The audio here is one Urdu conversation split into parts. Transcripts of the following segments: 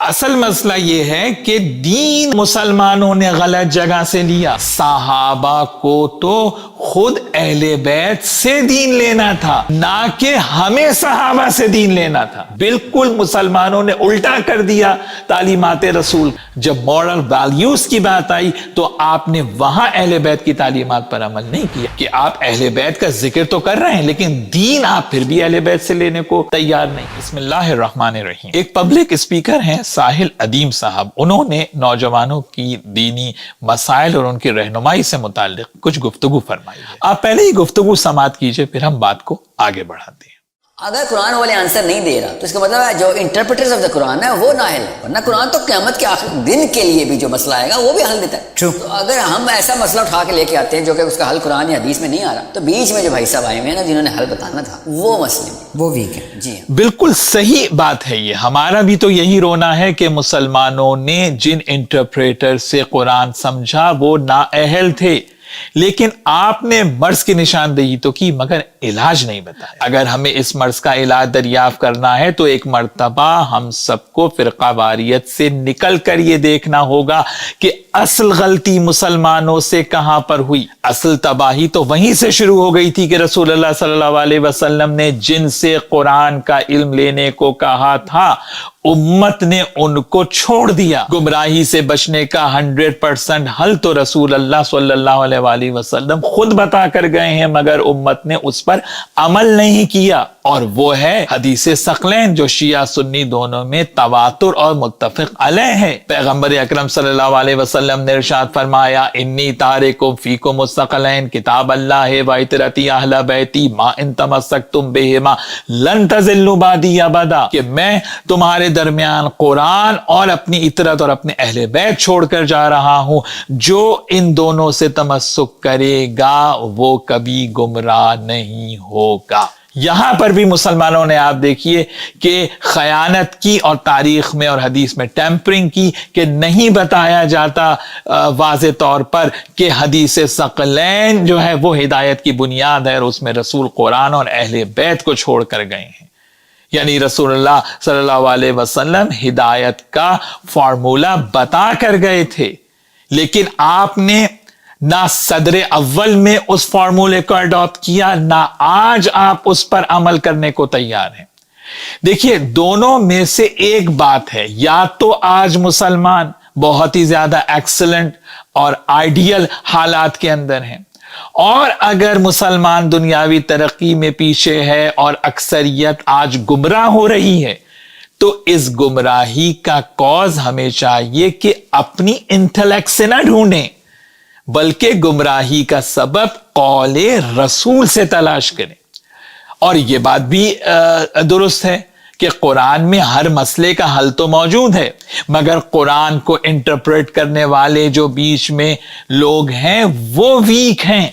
اصل مسئلہ یہ ہے کہ دین مسلمانوں نے غلط جگہ سے لیا. صحابہ کو تو خود اہل بیت سے دین لینا تھا، نہ کہ ہمیں صحابہ سے دین لینا تھا. بالکل مسلمانوں نے الٹا کر دیا تعلیمات رسول. جب مورل ویلیوز کی بات آئی تو آپ نے وہاں اہل بیت کی تعلیمات پر عمل نہیں کیا. کہ آپ اہل بیت کا ذکر تو کر رہے ہیں لیکن دین آپ پھر بھی اہل بیت سے لینے کو تیار نہیں. بسم اللہ الرحمن الرحیم. ایک پبلک اسپیکر ہیں ساحل ادیم صاحب، انہوں نے نوجوانوں کی دینی مسائل اور ان کی رہنمائی سے متعلق کچھ گفتگو فرمائی ہے. آپ پہلے ہی گفتگو سماعت کیجئے پھر ہم بات کو آگے بڑھاتے ہیں. اگر قرآن والے آنسر نہیں دے رہا تو اس کا مطلب ہے جو انٹرپریٹرز آف دا قرآن ہے وہ نااہل ہے، ورنہ قرآن تو قیامت کے آخر دن کے لیے بھی جو مسئلہ آئے گا وہ بھی حل دیتا ہے. تو اگر ہم ایسا مسئلہ اٹھا کے لے کے آتے ہیں جو کہ اس کا حل قرآن یا حدیث میں نہیں آ رہا تو بیچ میں جو بھائی صاحب آئے ہوئے ہیں نا جنہوں نے حل بتانا تھا وہ مسئلے وہ ویک ہے. جی بالکل صحیح بات ہے. یہ ہمارا بھی تو یہی رونا ہے کہ مسلمانوں نے جن انٹرپریٹر سے قرآن سمجھا وہ نااہل تھے، لیکن آپ نے مرض کی نشاندہی تو کی مگر علاج نہیں بتایا. اگر ہمیں اس مرض کا علاج دریافت کرنا ہے تو ایک مرتبہ ہم سب کو فرقہ واریت سے نکل کر یہ دیکھنا ہوگا کہ اصل غلطی مسلمانوں سے کہاں پر ہوئی. اصل تباہی تو وہیں سے شروع ہو گئی تھی کہ رسول اللہ صلی اللہ علیہ وسلم نے جن سے قرآن کا علم لینے کو کہا تھا امت نے ان کو چھوڑ دیا. گمراہی سے بچنے کا 100% حل تو رسول اللہ صلی اللہ علیہ وسلم خود بتا کر گئے ہیں مگر امت نے اس پر عمل نہیں کیا، اور وہ ہے حدیث ثقلین جو شیعہ سنی دونوں میں تواتر اور متفق علیہ ہے. پیغمبر اکرم صلی اللہ علیہ وسلم نے ارشاد فرمایا انی تارکم فیکم الثقلین کتاب اللہ و عترتی اہل بیتی ما ان تمسکتم بہما لن تضلوا بعدی ابدا، کہ میں تمہارے درمیان قرآن اور اپنی عطرت اور اپنے اہل بیت چھوڑ کر جا رہا ہوں، جو ان دونوں سے تمسک کرے گا وہ کبھی گمراہ نہیں ہوگا. یہاں پر بھی مسلمانوں نے آپ دیکھیے کہ خیانت کی اور تاریخ میں اور حدیث میں ٹیمپرنگ کی کہ نہیں بتایا جاتا واضح طور پر کہ حدیث ثقلین جو ہے وہ ہدایت کی بنیاد ہے اور اس میں رسول قرآن اور اہل بیت کو چھوڑ کر گئے ہیں. یعنی رسول اللہ صلی اللہ علیہ وسلم ہدایت کا فارمولہ بتا کر گئے تھے لیکن آپ نے نہ صدر اول میں اس فارمولے کو اڈاپٹ کیا نہ آج آپ اس پر عمل کرنے کو تیار ہیں. دیکھیے دونوں میں سے ایک بات ہے، یا تو آج مسلمان بہت ہی زیادہ ایکسلنٹ اور آئیڈیل حالات کے اندر ہیں، اور اگر مسلمان دنیاوی ترقی میں پیچھے ہے اور اکثریت آج گمراہ ہو رہی ہے تو اس گمراہی کا کاز ہمیں چاہیے کہ اپنی انٹلیکٹ سے نہ ڈھونڈیں بلکہ گمراہی کا سبب قول رسول سے تلاش کریں. اور یہ بات بھی درست ہے کہ قرآن میں ہر مسئلے کا حل تو موجود ہے مگر قرآن کو انٹرپریٹ کرنے والے جو بیچ میں لوگ ہیں وہ ویک ہیں.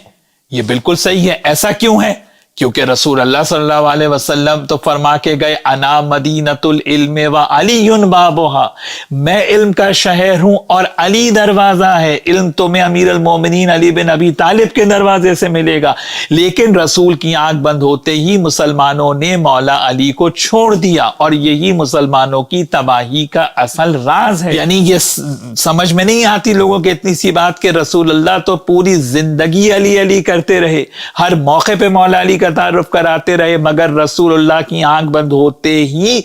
یہ بالکل صحیح ہے. ایسا کیوں ہے؟ کیونکہ رسول اللہ صلی اللہ علیہ وسلم تو فرما کے گئے انا مدینۃ العلم و علی بابھا، میں علم کا شہر ہوں اور علی دروازہ ہے. علم تمہیں امیر المومنین علی بن ابی طالب کے دروازے سے ملے گا، لیکن رسول کی آنکھ بند ہوتے ہی مسلمانوں نے مولا علی کو چھوڑ دیا اور یہی مسلمانوں کی تباہی کا اصل راز ہے. یعنی یہ سمجھ میں نہیں آتی لوگوں کے اتنی سی بات کہ رسول اللہ تو پوری زندگی علی علی کرتے رہے، ہر موقع پہ مولا علی کا تعارف کراتے رہے مگر رسول اللہ کی آنکھ بند ہوتے ہی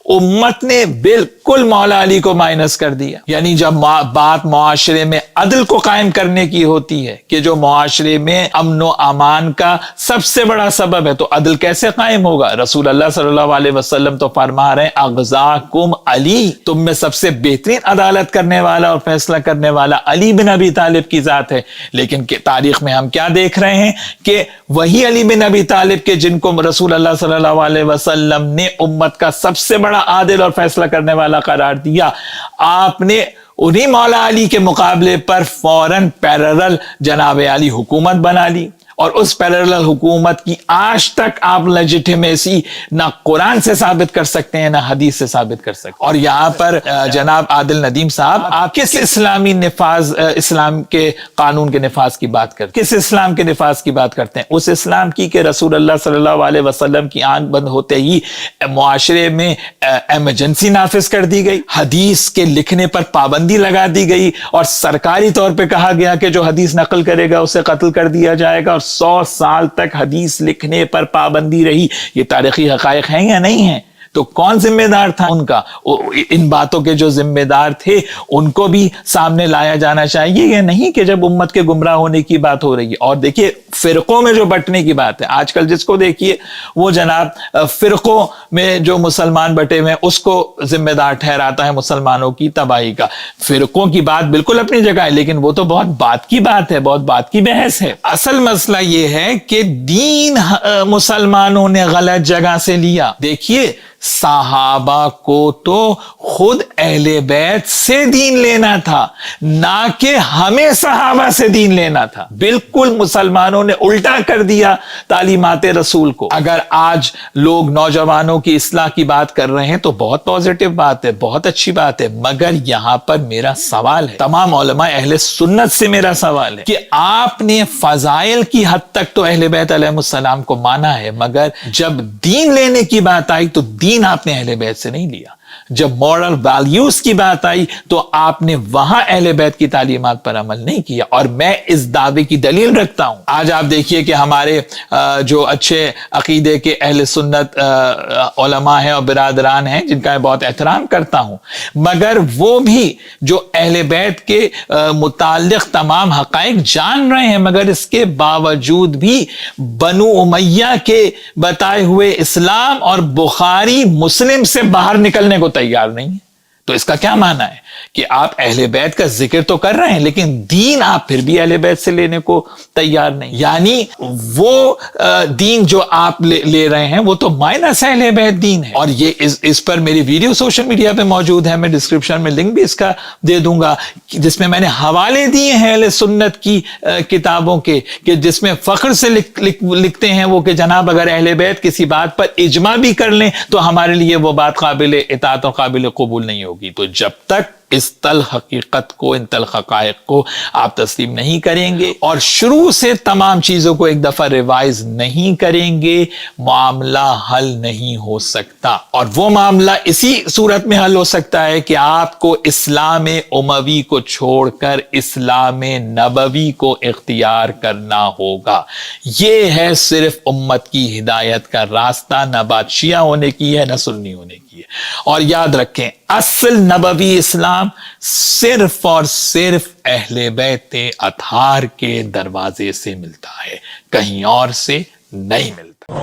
امت نے بالکل مولا علی کو مائنس کر دیا. یعنی جب بات معاشرے میں عدل کو قائم کرنے کی ہوتی ہے کہ جو معاشرے میں امن و امان کا سب سے بڑا سبب ہے تو عدل کیسے قائم ہوگا؟ رسول اللہ صلی اللہ علیہ وسلم تو فرما رہے ہیں اغزاکم علی، تم میں سب سے بہترین عدالت کرنے والا اور فیصلہ کرنے والا علی بن ابی طالب کی ذات ہے. لیکن تاریخ میں ہم کیا دیکھ رہے ہیں کہ وہی علی بن ابی طالب کے جن کو رسول اللہ صلی اللہ علیہ وسلم نے امت کا سب سے بڑا عادل اور فیصلہ کرنے والا قرار دیا، آپ نے انہی مولا علی کے مقابلے پر فوراً پیررل جناب علی حکومت بنا لی. اور اس پیرالل حکومت کی آج تک آپ لیجیٹیمیسی نہ قرآن سے ثابت کر سکتے ہیں نہ حدیث سے ثابت کر سکتے ہیں. اور یہاں پر جناب عادل ندیم صاحب آپ کس اسلامی نفاذ، اسلام کے قانون کے نفاذ کی بات کرتے ہیں؟ کس اسلام کے نفاذ کی بات کرتے ہیں؟ اس اسلام کی کہ رسول اللہ صلی اللہ علیہ وسلم کی آنکھ بند ہوتے ہی معاشرے میں ایمرجنسی نافذ کر دی گئی، حدیث کے لکھنے پر پابندی لگا دی گئی، اور سرکاری طور پہ کہا گیا کہ جو حدیث نقل کرے گا اسے قتل کر دیا جائے گا، اور 100 سال تک حدیث لکھنے پر پابندی رہی. یہ تاریخی حقائق ہیں یا نہیں ہیں؟ تو کون ذمہ دار تھا ان کا؟ ان باتوں کے جو ذمہ دار تھے ان کو بھی سامنے لایا جانا چاہیے. یہ نہیں کہ جب امت کے گمراہ ہونے کی بات ہو رہی ہے. اور دیکھیے فرقوں میں جو بٹنے کی بات ہے آج کل، جس کو دیکھیے وہ جناب فرقوں میں جو مسلمان بٹے ہوئے اس کو ذمہ دار ٹھہراتا ہے مسلمانوں کی تباہی کا. فرقوں کی بات بالکل اپنی جگہ ہے، لیکن وہ تو بہت بات کی بات ہے، بہت بات کی بحث ہے. اصل مسئلہ یہ ہے کہ دین مسلمانوں نے غلط جگہ سے لیا. دیکھیے صحابہ کو تو خود اہل بیت سے دین لینا تھا، نہ کہ ہمیں صحابہ سے دین لینا تھا. بالکل مسلمانوں نے الٹا کر دیا تعلیمات رسول کو. اگر آج لوگ نوجوانوں کی اصلاح کی بات کر رہے ہیں تو بہت پازیٹیو بات ہے، بہت اچھی بات ہے، مگر یہاں پر میرا سوال ہے، تمام علماء اہل سنت سے میرا سوال ہے کہ آپ نے فضائل کی حد تک تو اہل بیت علیہ السلام کو مانا ہے، مگر جب دین لینے کی بات آئی تو دین آپ نے اہل بیت سے نہیں لیا. جب مورل ویلیوز کی بات آئی تو آپ نے وہاں اہل بیت کی تعلیمات پر عمل نہیں کیا. اور میں اس دعوے کی دلیل رکھتا ہوں. آج آپ دیکھیے کہ ہمارے جو اچھے عقیدے کے اہل سنت علماء ہیں اور برادران ہیں جن کا میں بہت احترام کرتا ہوں، مگر وہ بھی جو اہل بیت کے متعلق تمام حقائق جان رہے ہیں، مگر اس کے باوجود بھی بنو امیہ کے بتائے ہوئے اسلام اور بخاری مسلم سے باہر نکلنے کو تیار نہیں ہے. تو اس کا کیا معنی ہے کہ آپ اہل بیت کا ذکر تو کر رہے ہیں لیکن دین آپ پھر بھی اہل بیت سے لینے کو تیار نہیں. یعنی وہ دین جو آپ لے رہے ہیں وہ تو مائنس اہل بیت دین ہے. اور یہ اس پر میری ویڈیو سوشل میڈیا پہ موجود ہے، میں ڈسکرپشن میں لنک بھی اس کا دے دوں گا، جس میں میں نے حوالے دیے ہیں اہل سنت کی کتابوں کے، کہ جس میں فخر سے لکھتے ہیں وہ کہ جناب اگر اہل بیت کسی بات پر اجماع بھی کر لیں تو ہمارے لیے وہ بات قابل اطاعت اور قابل قبول نہیں ہوگی. تو جب تک اس تلخ حقیقت کو، ان تلخ حقائق کو آپ تسلیم نہیں کریں گے اور شروع سے تمام چیزوں کو ایک دفعہ ریوائز نہیں کریں گے، معاملہ حل نہیں ہو سکتا. اور وہ معاملہ اسی صورت میں حل ہو سکتا ہے کہ آپ کو اسلام اموی کو چھوڑ کر اسلام نبوی کو اختیار کرنا ہوگا. یہ ہے صرف امت کی ہدایت کا راستہ، نہ بات شیعہ ہونے کی ہے نہ سنی ہونے کی ہے. اور یاد رکھیں اصل نبوی اسلام صرف اور صرف اہل بیت اطہار کے دروازے سے ملتا ہے، کہیں اور سے نہیں ملتا.